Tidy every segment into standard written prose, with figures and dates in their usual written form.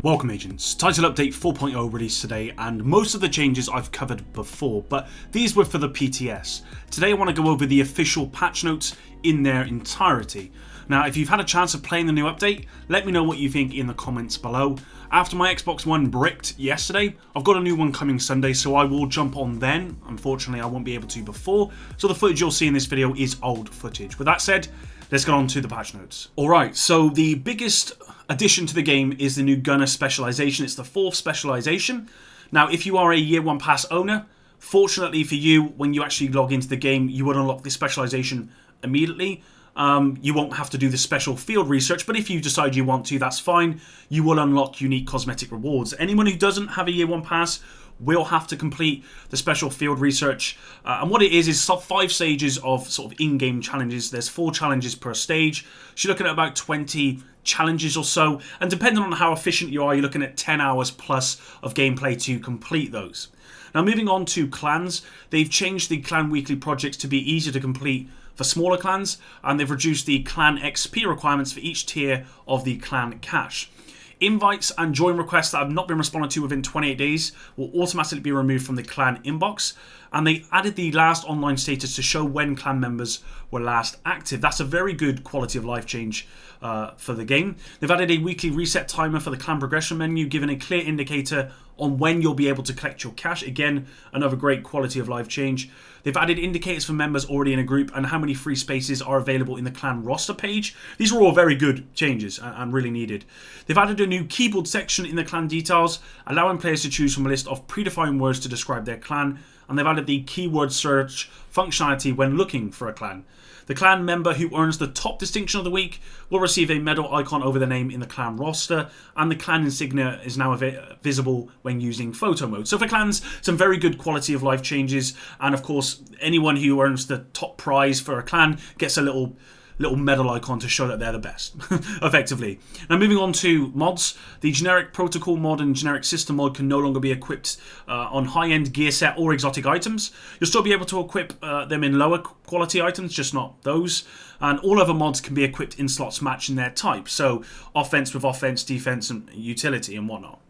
Welcome agents, title update 4.0 released today, and most of the changes I've covered before, but these were for the PTS. Today I want to go over the official patch notes in their entirety. Now if you've had a chance of playing the new update, let me know what you think in the comments below. After my Xbox One bricked yesterday, I've got a new one coming Sunday, so I will jump on then. Unfortunately I won't be able to before, so the footage you'll see in this video is old footage. With that said, let's get on to the patch notes. Alright, so the biggest addition to the game is the new gunner specialization. It's the 4th specialization. Now if you are a year 1 pass owner, fortunately for you, when you actually log into the game, you would unlock this specialization immediately. You won't have to do the special field research, but if you decide you want to, that's fine. You will unlock unique cosmetic rewards. Anyone who doesn't have a year 1 pass will have to complete the special field research, and what it is 5 stages of sort of in-game challenges. There's 4 challenges per stage, so you're looking at about 20 challenges or so, and depending on how efficient you are, you're looking at 10 hours plus of gameplay to complete those. Now moving on to clans, they've changed the clan weekly projects to be easier to complete for smaller clans, and they've reduced the clan XP requirements for each tier of the clan cache. Invites and join requests that have not been responded to within 28 days will automatically be removed from the clan inbox, and they added the last online status to show when clan members were last active. That's a very good quality of life change for the game. They've added a weekly reset timer for the clan progression menu, giving a clear indicator on when you'll be able to collect your cash. Again, another great quality of life change. They've added indicators for members already in a group and how many free spaces are available in the clan roster page. These are all very good changes and really needed. They've added a new keyboard section in the clan details, allowing players to choose from a list of predefined words to describe their clan, and they've added the keyword search functionality when looking for a clan. The clan member who earns the top distinction of the week will receive a medal icon over their name in the clan roster, and the clan insignia is now visible when using photo mode. So for clans, some very good quality of life changes, and of course anyone who earns the top prize for a clan gets a little medal icon to show that they're the best, effectively. Now moving on to mods, the generic protocol mod and generic system mod can no longer be equipped on high-end gear set or exotic items. You'll still be able to equip them in lower quality items, just not those. And all other mods can be equipped in slots matching their type, so offense with offense, defense and utility and whatnot.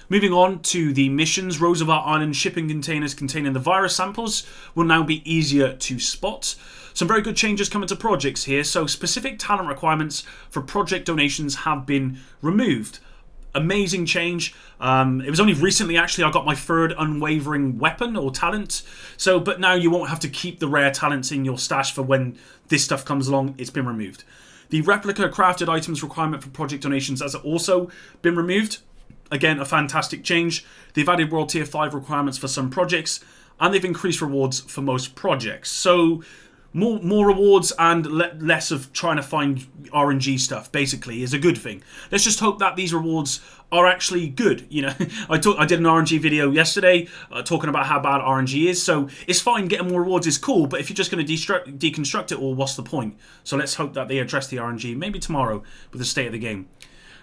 Moving on to the missions, Roosevelt Island shipping containers containing the virus samples will now be easier to spot. Some very good changes coming to projects here. So specific talent requirements for project donations have been removed. Amazing change. It was only recently actually I got my 3rd unwavering weapon or talent. But now you won't have to keep the rare talents in your stash for when this stuff comes along. It's been removed. The replica crafted items requirement for project donations has also been removed. Again, a fantastic change. They've added World Tier 5 requirements for some projects, and they've increased rewards for most projects. So more rewards and less of trying to find RNG stuff, basically, is a good thing. Let's just hope that these rewards are actually good. You know, I did an RNG video yesterday talking about how bad RNG is, so it's fine, getting more rewards is cool, but if you're just going to deconstruct it all, what's the point? So let's hope that they address the RNG, maybe tomorrow, with the state of the game.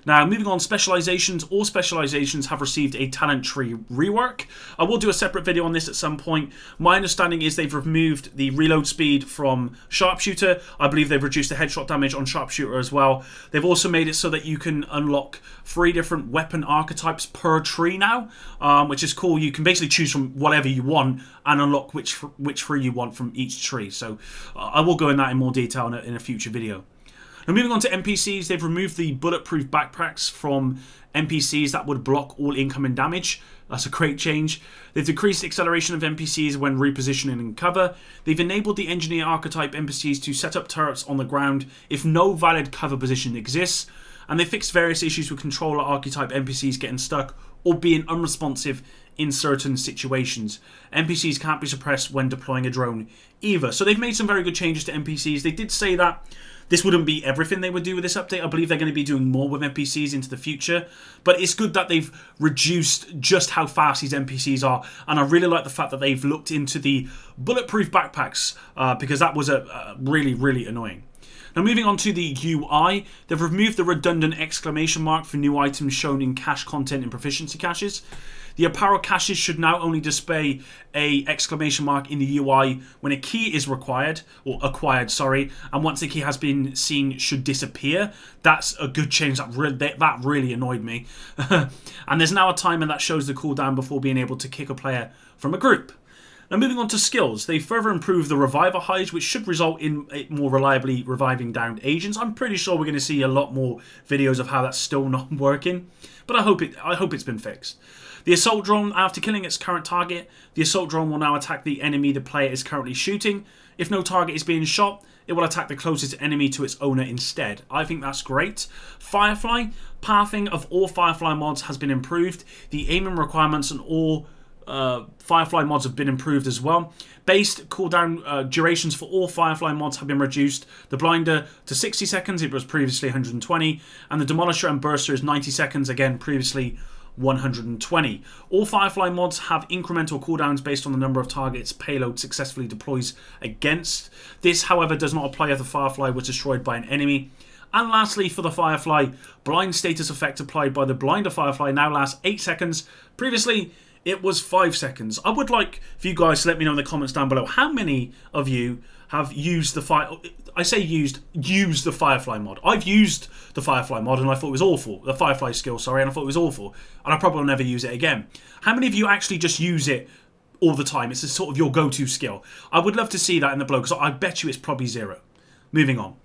Now, moving on, specializations. All specializations have received a talent tree rework. I will do a separate video on this at some point. My understanding is they've removed the reload speed from sharpshooter. I believe they've reduced the headshot damage on sharpshooter as well. They've also made it so that you can unlock 3 different weapon archetypes per tree now, which is cool. You can basically choose from whatever you want and unlock which 3 you want from each tree. So I will go in that in more detail in a future video. Now moving on to NPCs, they've removed the bulletproof backpacks from NPCs that would block all incoming damage. That's a great change. They've decreased acceleration of NPCs when repositioning in cover. They've enabled the engineer archetype NPCs to set up turrets on the ground if no valid cover position exists. And they fixed various issues with controller archetype NPCs getting stuck or being unresponsive in certain situations. NPCs can't be suppressed when deploying a drone either. So they've made some very good changes to NPCs. They did say that this wouldn't be everything they would do with this update. I believe they're going to be doing more with NPCs into the future. But it's good that they've reduced just how fast these NPCs are. And I really like the fact that they've looked into the bulletproof backpacks because that was really, really annoying. Now moving on to the UI, they've removed the redundant exclamation mark for new items shown in cache content and proficiency caches. The apparel caches should now only display a exclamation mark in the UI when a key is required, or acquired, sorry, and once the key has been seen should disappear. That's a good change. That really annoyed me. And there's now a timer that shows the cooldown before being able to kick a player from a group. Now moving on to skills, they further improve the reviver hides, which should result in it more reliably reviving downed agents. I'm pretty sure we're going to see a lot more videos of how that's still not working, but I hope it's been fixed. The assault drone, after killing its current target, the assault drone will now attack the enemy the player is currently shooting. If no target is being shot, it will attack the closest enemy to its owner instead. I think that's great. Firefly, pathing of all Firefly mods has been improved. The aiming requirements and all Firefly mods have been improved as well. Based cooldown durations for all Firefly mods have been reduced. The Blinder to 60 seconds, it was previously 120, and the Demolisher and Burster is 90 seconds, again previously 120. All Firefly mods have incremental cooldowns based on the number of targets payload successfully deploys against. This, however, does not apply if the Firefly was destroyed by an enemy. And lastly, for the Firefly, blind status effect applied by the Blinder Firefly now lasts 8 seconds. Previously, it was 5 seconds. I would like for you guys to let me know in the comments down below how many of you have used the the Firefly mod. I've used the Firefly mod and I thought it was awful. The Firefly skill, sorry, and I thought it was awful. And I probably will never use it again. How many of you actually just use it all the time? It's a sort of your go-to skill. I would love to see that in the blog, because I bet you it's probably 0. Moving on.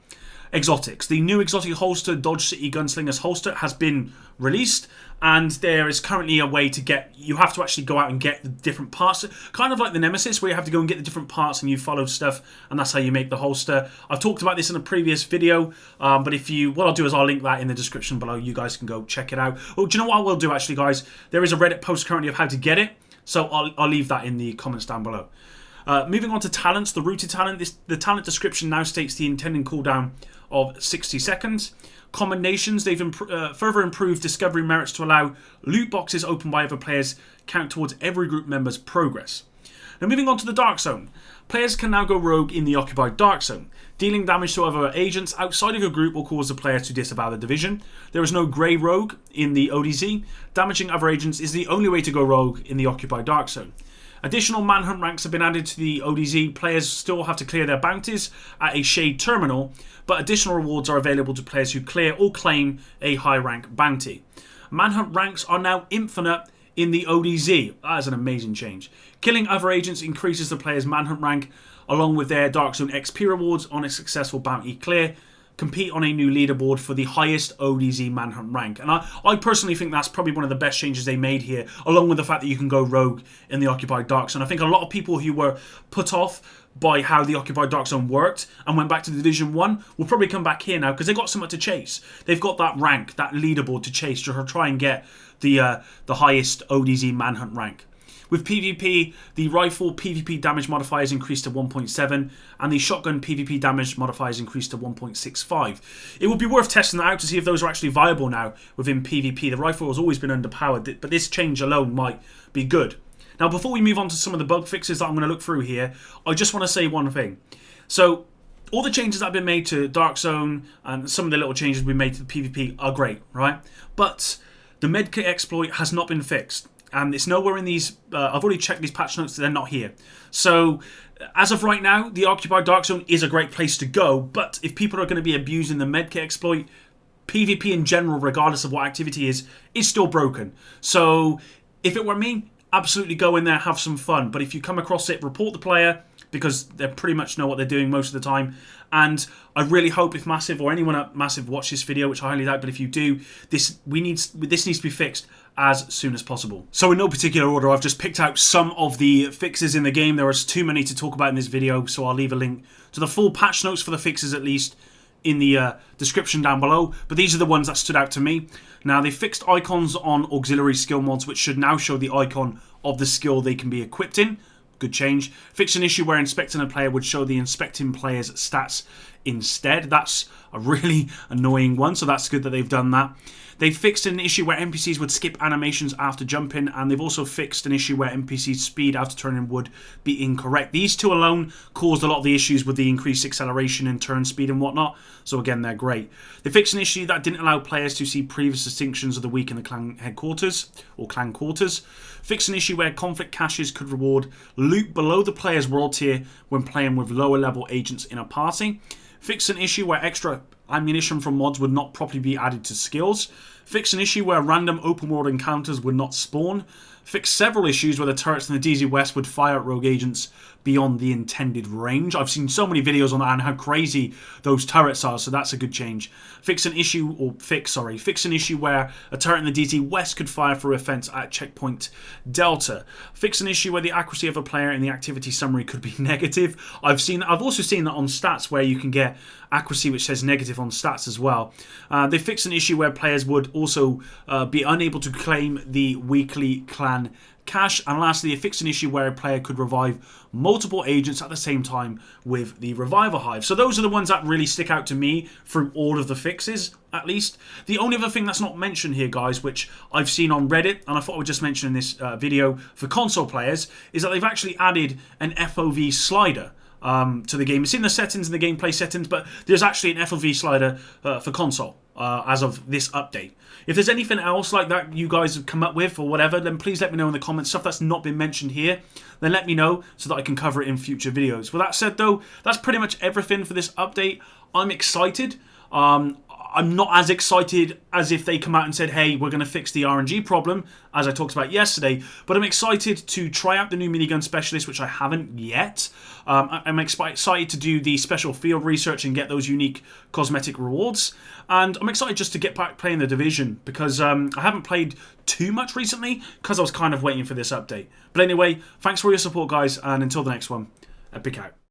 Exotics. The new exotic holster, Dodge City Gunslinger's holster, has been released, and there is currently a way to get, you have to actually go out and get the different parts, kind of like the Nemesis, where you have to go and get the different parts and you follow stuff, and that's how you make the holster. I've talked about this in a previous video, but what I'll do is I'll link that in the description below. You guys can go check it out. Oh, do you know what I will do actually, guys? There is a Reddit post currently of how to get it, so I'll leave that in the comments down below. Moving on to talents, the rooted talent. The talent description now states the intended cooldown of 60 seconds. Commendations, they've further improved discovery merits to allow loot boxes opened by other players count towards every group member's progress. Now moving on to the Dark Zone. Players can now go rogue in the occupied Dark Zone. Dealing damage to other agents outside of your group will cause the player to disavow the division. There is no grey rogue in the ODZ. Damaging other agents is the only way to go rogue in the occupied Dark Zone. Additional manhunt ranks have been added to the ODZ. Players still have to clear their bounties at a shade terminal, but additional rewards are available to players who clear or claim a high rank bounty. Manhunt ranks are now infinite in the ODZ. That is an amazing change. Killing other agents increases the player's manhunt rank along with their Dark Zone XP rewards on a successful bounty clear. Compete on a new leaderboard for the highest ODZ manhunt rank. And I personally think that's probably one of the best changes they made here, along with the fact that you can go rogue in the occupied Dark Zone. I think a lot of people who were put off by how the occupied Dark Zone worked and went back to Division 1 will probably come back here now, because they've got something to chase. They've got that rank, that leaderboard to chase, to try and get the highest ODZ manhunt rank. With PvP, the rifle PvP damage modifier is increased to 1.7 and the shotgun PvP damage modifier is increased to 1.65. It would be worth testing that out to see if those are actually viable now within PvP. The rifle has always been underpowered, but this change alone might be good. Now, before we move on to some of the bug fixes that I'm going to look through here, I just want to say one thing. So, all the changes that have been made to Dark Zone and some of the little changes we made to the PvP are great, right? But the medkit exploit has not been fixed. And it's nowhere in these, I've already checked these patch notes, they're not here. So, as of right now, the occupied Dark Zone is a great place to go, but if people are going to be abusing the medkit exploit, PvP in general, regardless of what activity is still broken. So, if it were me, absolutely go in there, have some fun. But if you come across it, report the player, because they pretty much know what they're doing most of the time. And I really hope if Massive or anyone at Massive watch this video, which I highly doubt, but if you do, this needs to be fixed as soon as possible. So in no particular order, I've just picked out some of the fixes in the game. There is too many to talk about in this video, so I'll leave a link to the full patch notes for the fixes at least in the description down below. But these are the ones that stood out to me. Now, they fixed icons on auxiliary skill mods, which should now show the icon of the skill they can be equipped in. Good change. Fixed an issue where inspecting a player would show the inspecting player's stats instead. That's a really annoying one, so that's good that they've done that. They fixed an issue where NPCs would skip animations after jumping, and they've also fixed an issue where NPCs' speed after turning would be incorrect. These two alone caused a lot of the issues with the increased acceleration and turn speed and whatnot, so again, they're great. They fixed an issue that didn't allow players to see previous distinctions of the week in the clan headquarters, or clan quarters. Fixed an issue where conflict caches could reward loot below the player's world tier when playing with lower level agents in a party. Fix an issue where extra ammunition from mods would not properly be added to skills. Fix an issue where random open world encounters would not spawn. Fix several issues where the turrets in the DZ West would fire at rogue agents beyond the intended range. I've seen so many videos on that and how crazy those turrets are, so that's a good change. Fix an issue where a turret in the DZ West could fire for offense at checkpoint Delta. Fix an issue where the accuracy of a player in the activity summary could be negative. I've also seen that on stats where you can get accuracy which says negative on stats as well. They fixed an issue where players would also be unable to claim the weekly clan cache, and lastly they fixed an issue where a player could revive multiple agents at the same time with the reviver hive. So those are the ones that really stick out to me through all of the fixes, at least. The only other thing that's not mentioned here, guys, which I've seen on Reddit, and I thought I would just mention in this video for console players, is that they've actually added an FOV slider to the game. It's in the settings, in the gameplay settings, but there's actually an FOV slider for console as of this update. If there's anything else like that you guys have come up with or whatever, then please let me know in the comments. Stuff that's not been mentioned here, then let me know so that I can cover it in future videos. With that said though, that's pretty much everything for this update. I'm excited. I'm not as excited as if they come out and said, hey, we're going to fix the RNG problem, as I talked about yesterday, but I'm excited to try out the new minigun specialist, which I haven't yet. I'm excited to do the special field research and get those unique cosmetic rewards, and I'm excited just to get back playing the Division, because I haven't played too much recently, because I was kind of waiting for this update. But anyway, thanks for your support, guys, and until the next one, Epic out.